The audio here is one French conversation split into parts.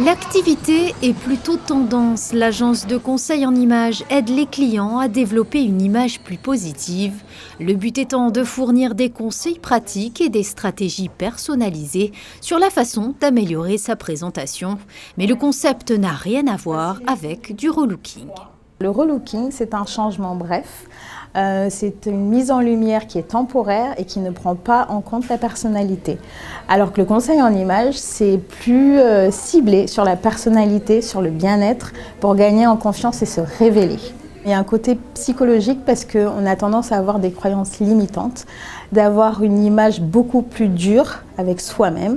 L'activité est plutôt tendance. L'agence de conseil en images aide les clients à développer une image plus positive. Le but étant de fournir des conseils pratiques et des stratégies personnalisées sur la façon d'améliorer sa présentation. Mais le concept n'a rien à voir avec du relooking. Le relooking, c'est un changement bref. C'est une mise en lumière qui est temporaire et qui ne prend pas en compte la personnalité. Alors que le conseil en images, c'est plus ciblé sur la personnalité, sur le bien-être, pour gagner en confiance et se révéler. Il y a un côté psychologique parce qu'on a tendance à avoir des croyances limitantes, d'avoir une image beaucoup plus dure avec soi-même,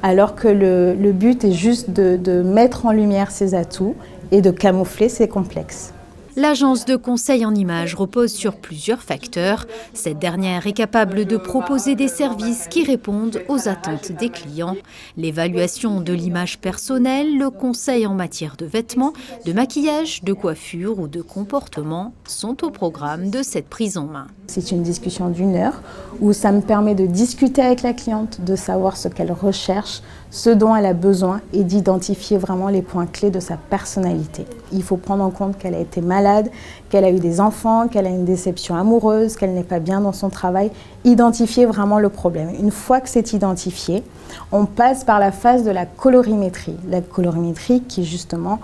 alors que le but est juste de mettre en lumière ses atouts et de camoufler ses complexes. L'agence de conseil en images repose sur plusieurs facteurs. Cette dernière est capable de proposer des services qui répondent aux attentes des clients. L'évaluation de l'image personnelle, le conseil en matière de vêtements, de maquillage, de coiffure ou de comportement sont au programme de cette prise en main. C'est une discussion d'1 heure où ça me permet de discuter avec la cliente, de savoir ce qu'elle recherche, ce dont elle a besoin et d'identifier vraiment les points clés de sa personnalité. Il faut prendre en compte qu'elle a été malade, qu'elle a eu des enfants, qu'elle a une déception amoureuse, qu'elle n'est pas bien dans son travail. Identifier vraiment le problème. Une fois que c'est identifié, on passe par la phase de la colorimétrie. La colorimétrie qui justement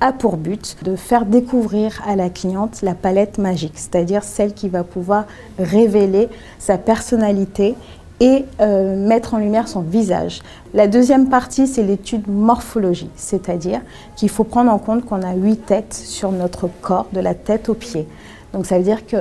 a pour but de faire découvrir à la cliente la palette magique, c'est-à-dire celle qui va pouvoir révéler sa personnalité et mettre en lumière son visage. La deuxième partie, c'est l'étude morphologie, c'est-à-dire qu'il faut prendre en compte qu'on a 8 têtes sur notre corps, de la tête aux pieds. Donc ça veut dire que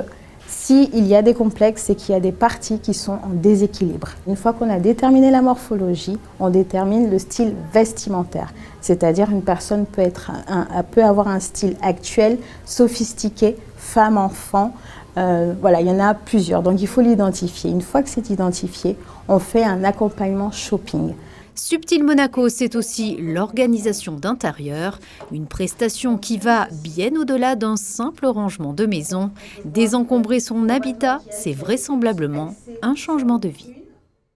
s'il y a des complexes, c'est qu'il y a des parties qui sont en déséquilibre. Une fois qu'on a déterminé la morphologie, on détermine le style vestimentaire. C'est-à-dire une personne peut avoir un style actuel, sophistiqué, femme-enfant. Voilà, il y en a plusieurs, donc il faut l'identifier. Une fois que c'est identifié, on fait un accompagnement shopping. Subtil Monaco, c'est aussi l'organisation d'intérieur, une prestation qui va bien au-delà d'un simple rangement de maison. Désencombrer son habitat, c'est vraisemblablement un changement de vie.